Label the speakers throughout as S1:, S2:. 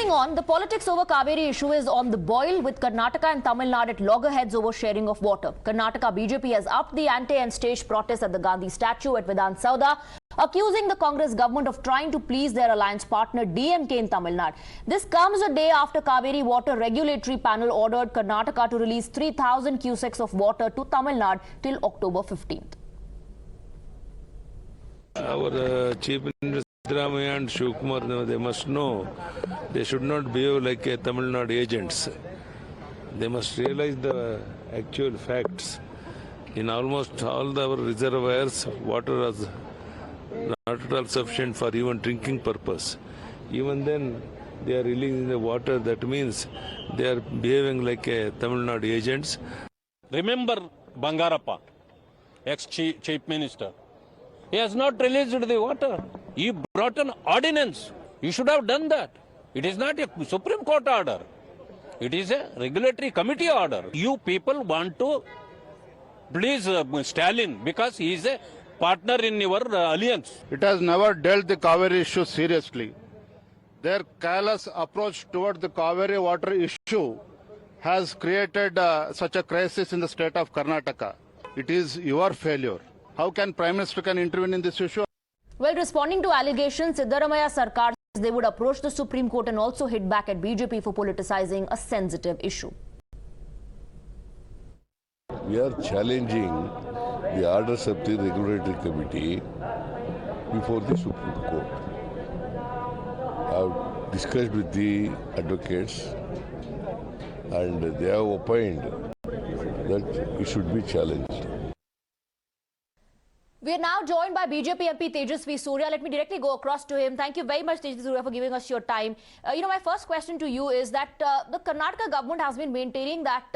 S1: Moving on, the politics over Cauvery issue is on the boil, with Karnataka and Tamil Nadu at loggerheads over sharing of water. Karnataka BJP has upped the ante and staged protests at the Gandhi statue at Vidhan Sauda, accusing the Congress government of trying to please their alliance partner DMK in Tamil Nadu. This comes a day after Cauvery Water Regulatory Panel ordered Karnataka to release 3,000 cusecs of water to Tamil Nadu till October 15th.
S2: Our Chief Minister Siddaramaiah and Shivakumar, they must know they should not behave like a Tamil Nadu agents. They must realize the actual facts. In almost all our reservoirs, water is not at all sufficient for even drinking purpose. Even then, they are releasing the water. That means they are behaving like a Tamil Nadu agents.
S3: Remember Bangarappa, ex-Chief Minister. He has not released the water. He brought an ordinance. You should have done that. It is not a Supreme Court order. It is a regulatory committee order. You people want to please Stalin because he is a partner in your alliance.
S4: It has never dealt the Cauvery issue seriously. Their careless approach toward the Cauvery water issue has created such a crisis in the state of Karnataka. It is your failure. How can Prime Minister intervene in this issue?
S1: Well, responding to allegations, Siddaramaiah Sarkar says they would approach the Supreme Court and also hit back at BJP for politicizing a sensitive issue.
S5: We are challenging the orders of the regulatory committee before the Supreme Court. I have discussed with the advocates and they have opined that it should be challenged.
S1: We are now joined by BJP MP Tejasvi Surya. Let me directly go across to him. Thank you very much, Tejasvi Surya, for giving us your time. My first question to you is that the Karnataka government has been maintaining that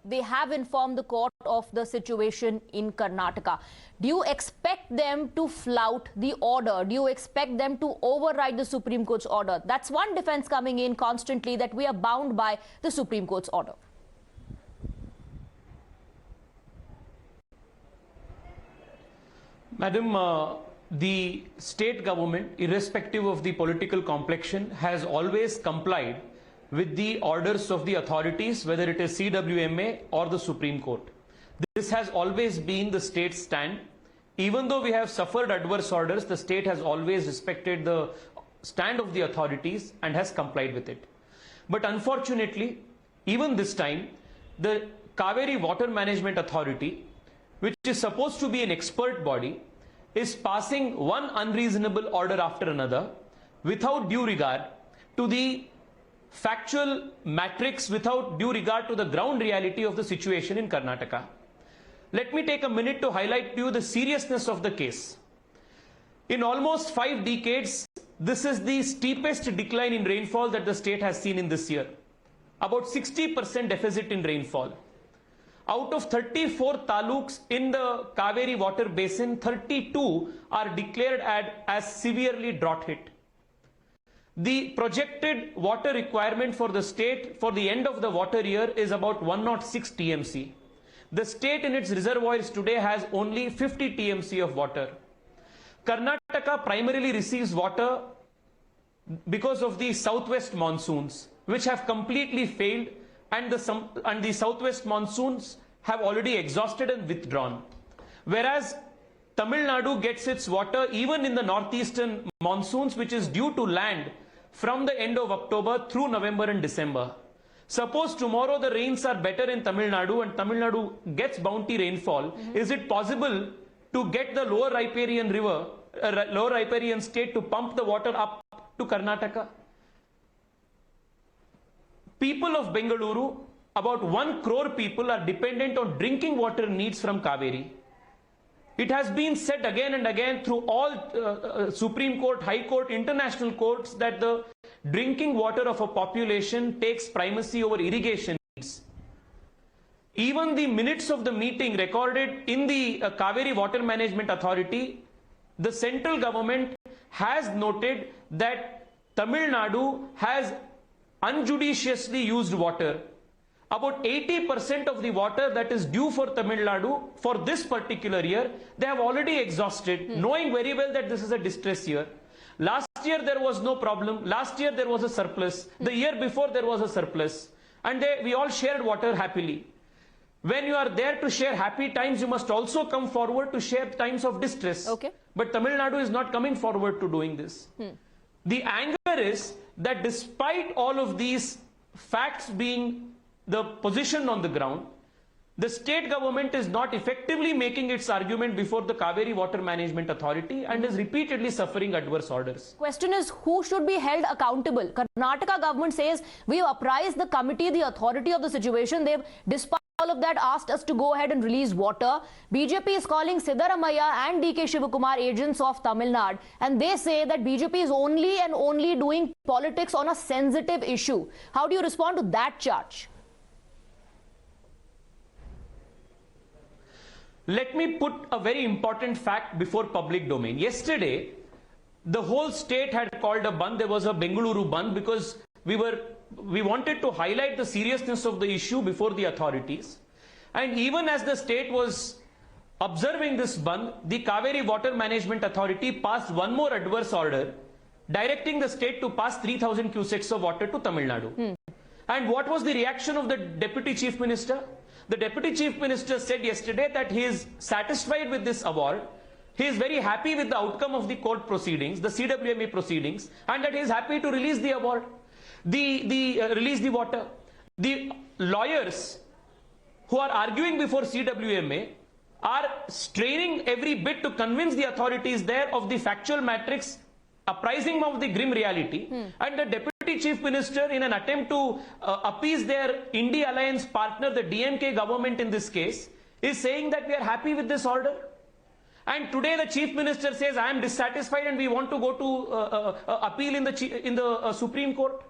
S1: they have informed the court of the situation in Karnataka. Do you expect them to flout the order? Do you expect them to override the Supreme Court's order? That's one defense coming in constantly, that we are bound by the Supreme Court's order.
S6: Madam, the state government, irrespective of the political complexion, has always complied with the orders of the authorities, whether it is CWMA or the Supreme Court. This has always been the state's stand. Even though we have suffered adverse orders, the state has always respected the stand of the authorities and has complied with it. But unfortunately, even this time, the Cauvery Water Management Authority, which is supposed to be an expert body, is passing one unreasonable order after another without due regard to the factual matrix, without due regard to the ground reality of the situation in Karnataka. Let me take a minute to highlight to you the seriousness of the case. In almost 5 decades, this is the steepest decline in rainfall that the state has seen in this year. About 60% deficit in rainfall. Out of 34 taluks in the Cauvery water basin, 32 are declared as severely drought hit. The projected water requirement for the state for the end of the water year is about 106 TMC. The state in its reservoirs today has only 50 TMC of water. Karnataka primarily receives water because of the southwest monsoons, which have completely failed, and the southwest monsoons have already exhausted and withdrawn. Whereas Tamil Nadu gets its water even in the northeastern monsoons, which is due to land from the end of October through November and December. Suppose tomorrow the rains are better in Tamil Nadu and Tamil Nadu gets bounty rainfall, is it possible to get the lower riparian river, lower riparian state to pump the water up to Karnataka? People of Bengaluru, about 1 crore people, are dependent on drinking water needs from Cauvery. It has been said again and again through all Supreme Court, High Court, international courts that the drinking water of a population takes primacy over irrigation needs. Even the minutes of the meeting recorded in the Cauvery Water Management Authority, the central government has noted that Tamil Nadu has unjudiciously used water. About 80% of the water that is due for Tamil Nadu for this particular year, they have already exhausted, knowing very well that this is a distress year. Last year there was no problem. Last year there was a surplus. The year before there was a surplus. And we all shared water happily. When you are there to share happy times, you must also come forward to share times of distress.
S1: Okay.
S6: But Tamil Nadu is not coming forward to doing this. The anger is that despite all of these facts being the position on the ground, the state government is not effectively making its argument before the Cauvery Water Management Authority and is repeatedly suffering adverse orders.
S1: Question is, who should be held accountable? Karnataka government says we have apprised the committee, the authority of the situation. They've, despite all of that, asked us to go ahead and release water. BJP is calling Siddaramaiah and DK Shivakumar agents of Tamil Nadu, and they say that BJP is only and only doing politics on a sensitive issue. How do you respond to that charge?
S6: Let me put a very important fact before public domain. Yesterday, the whole state had called a bandh. There was a Bengaluru bandh because we wanted to highlight the seriousness of the issue before the authorities. And even as the state was observing this bandh, the Cauvery Water Management Authority passed one more adverse order directing the state to pass 3,000 cusecs of water to Tamil Nadu. And what was the reaction of the Deputy Chief Minister? The Deputy Chief Minister said yesterday that he is satisfied with this award. He is very happy with the outcome of the court proceedings, the CWMA proceedings, and that he is happy to release the award, release the water. The lawyers who are arguing before CWMA are straining every bit to convince the authorities there of the factual matrix, apprising of the grim reality, and the Deputy Chief Minister, in an attempt to appease their Indie Alliance partner, the DMK government in this case, is saying that we are happy with this order. And today the Chief Minister says, I am dissatisfied and we want to go to appeal in the Supreme Court.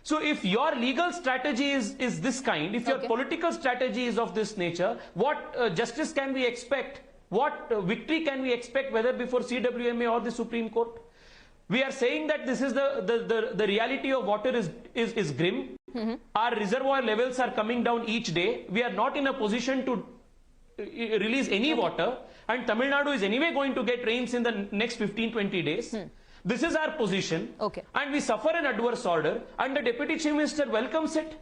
S6: So if your legal strategy is this kind, if your political strategy is of this nature, what justice can we expect? What victory can we expect, whether before CWMA or the Supreme Court? We are saying that this is the reality of water is grim. Our reservoir levels are coming down each day. We are not in a position to release any water, and Tamil Nadu is anyway going to get rains in the next 15-20 days. This is our position, and we suffer an adverse order, and the Deputy Chief Minister welcomes it.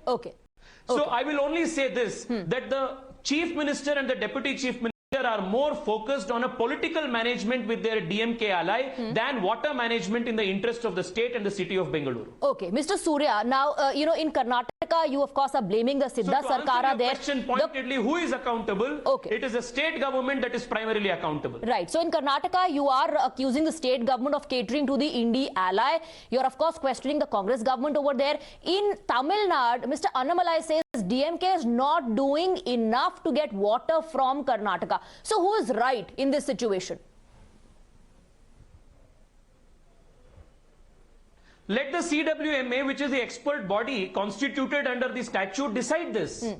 S6: So I will only say this, that the Chief Minister and the Deputy Chief Minister are more focused on a political management with their DMK ally than water management in the interest of the state and the city of Bengaluru.
S1: Mr. Surya, now, in Karnataka, you of course are blaming the Sidda Sarkara there.
S6: Question pointedly, who is accountable? It is a state government that is primarily accountable.
S1: Right. So in Karnataka, you are accusing the state government of catering to the Indie ally. You're of course questioning the Congress government over there. In Tamil Nadu, Mr. Annamalai says DMK is not doing enough to get water from Karnataka. So who is right in this situation?
S6: Let the CWMA, which is the expert body constituted under the statute, decide this.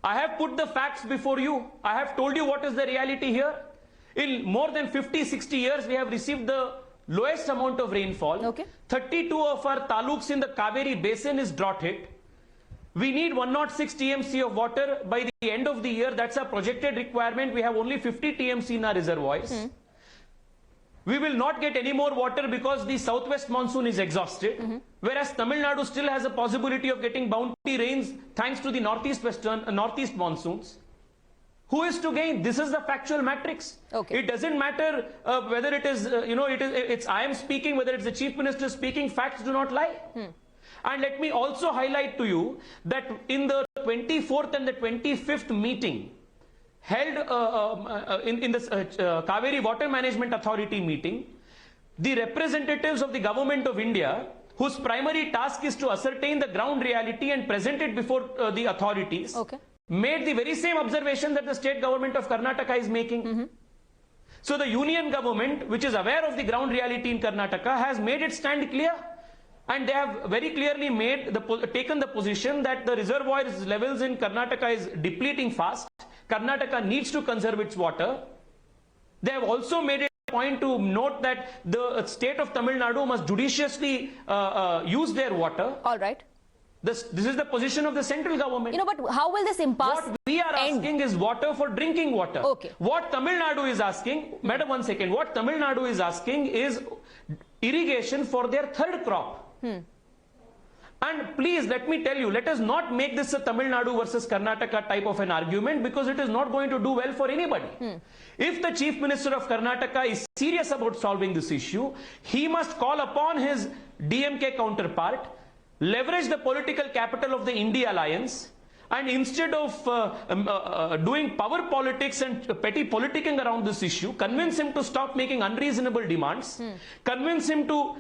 S6: I have put the facts before you. I have told you what is the reality here. In more than 50-60 years, we have received the lowest amount of rainfall. 32 of our taluks in the Cauvery basin is drought hit. We need 106 TMC of water by the end of the year. That's our projected requirement. We have only 50 TMC in our reservoirs. We will not get any more water because the southwest monsoon is exhausted. Whereas Tamil Nadu still has a possibility of getting bounty rains thanks to the northeast monsoons. Who is to gain? This is the factual matrix. It doesn't matter whether it is, it's I am speaking, whether it's the Chief Minister speaking, facts do not lie. And let me also highlight to you that in the 24th and the 25th meeting held in the Cauvery Water Management Authority meeting, the representatives of the Government of India, whose primary task is to ascertain the ground reality and present it before the authorities, made the very same observation that the state government of Karnataka is making. So the union government, which is aware of the ground reality in Karnataka, has made its stand clear. And they have very clearly taken the position that the reservoirs levels in Karnataka is depleting fast. Karnataka needs to conserve its water. They have also made it a point to note that the state of Tamil Nadu must judiciously use their water. This is the position of the central government.
S1: You know, but how will this impasse
S6: What we are asking is water for drinking water.
S1: Okay.
S6: What Tamil Nadu is asking, madam, 1 second. What Tamil Nadu is asking is irrigation for their third crop. And please, let me tell you, let us not make this a Tamil Nadu versus Karnataka type of an argument, because it is not going to do well for anybody. If the Chief Minister of Karnataka is serious about solving this issue, he must call upon his DMK counterpart, leverage the political capital of the India alliance, and instead of doing power politics and petty politicking around this issue, convince him to stop making unreasonable demands, convince him to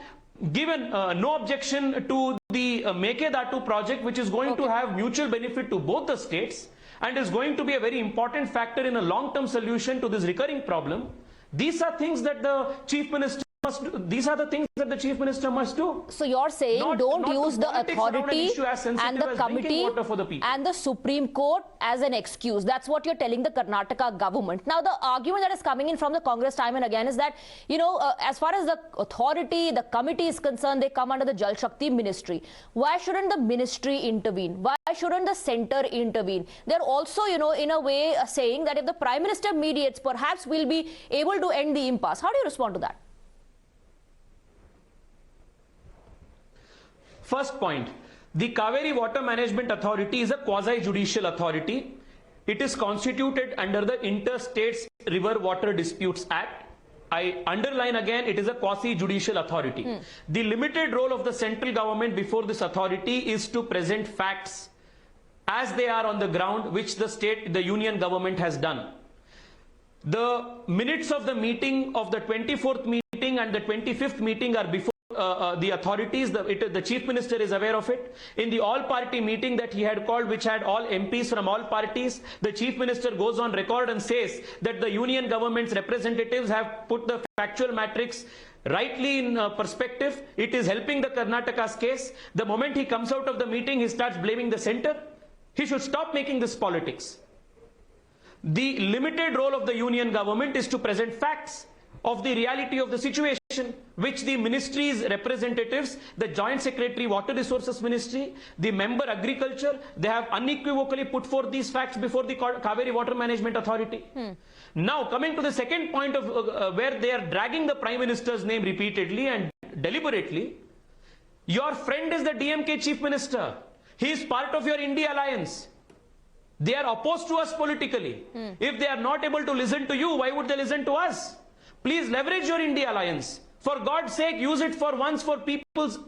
S6: give no objection to the Mekedatu project, which is going to have mutual benefit to both the states and is going to be a very important factor in a long-term solution to this recurring problem. These are things that the Chief Minister must do. These are the things that the Chief Minister must do.
S1: So you're saying don't use the authority and the committee and the Supreme Court as an excuse. That's what you're telling the Karnataka government. Now, the argument that is coming in from the Congress time and again is that, you know, as far as the authority, the committee is concerned, they come under the Jal Shakti ministry. Why shouldn't the ministry intervene? Why shouldn't the center intervene? They're also, you know, in a way saying that if the Prime Minister mediates, perhaps we'll be able to end the impasse. How do you respond to that?
S6: First point, the Cauvery Water Management Authority is a quasi-judicial authority. It is constituted under the Interstate River Water Disputes Act. I underline again, it is a quasi-judicial authority. The limited role of the central government before this authority is to present facts as they are on the ground, which the union government has done. The minutes of the meeting of the 24th meeting and the 25th meeting are before the authorities. The Chief Minister is aware of it. In the all-party meeting that he had called, which had all MPs from all parties, the Chief Minister goes on record and says that the union government's representatives have put the factual matrix rightly in perspective. It is helping the Karnataka's case. The moment he comes out of the meeting, he starts blaming the center. He should stop making this politics. The limited role of the union government is to present facts of the reality of the situation, which the ministry's representatives, the Joint Secretary Water Resources Ministry, the member Agriculture, they have unequivocally put forth these facts before the Cauvery Water Management Authority. Now, coming to the second point of where they are dragging the Prime Minister's name repeatedly and deliberately, your friend is the DMK Chief Minister. He is part of your India alliance. They are opposed to us politically. If they are not able to listen to you, why would they listen to us? Please leverage your India alliance. For God's sake, use it for once for people's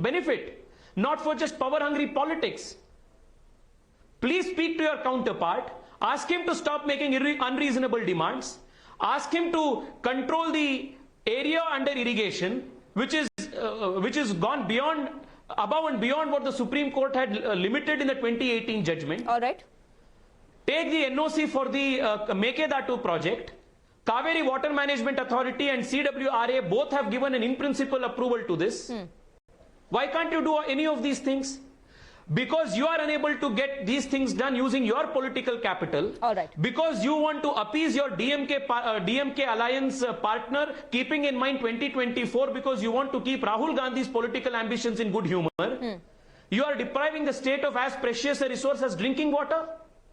S6: benefit, not for just power-hungry politics. Please speak to your counterpart. Ask him to stop making unreasonable demands. Ask him to control the area under irrigation, which is gone beyond, above and beyond what the Supreme Court had limited in the 2018 judgment.
S1: All right.
S6: Take the NOC for the Mekedatu project. Cauvery Water Management Authority and CWRA both have given an in-principle approval to this. Why can't you do any of these things? Because you are unable to get these things done using your political capital.
S1: All right.
S6: Because you want to appease your DMK alliance partner, keeping in mind 2024, because you want to keep Rahul Gandhi's political ambitions in good humor. You are depriving the state of as precious a resource as drinking water.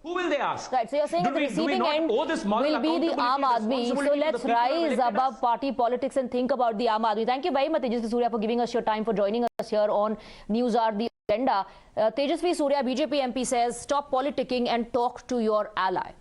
S6: Who will they ask?
S1: Right, so you're saying that the receiving end will be the Aam Aadmi. So let's rise above party politics and think about the Aam Aadmi. Thank you very much, Tejasvi Surya, for giving us your time, for joining us here on Newshour Agenda. Tejasvi Surya, BJP MP, says stop politicking and talk to your ally.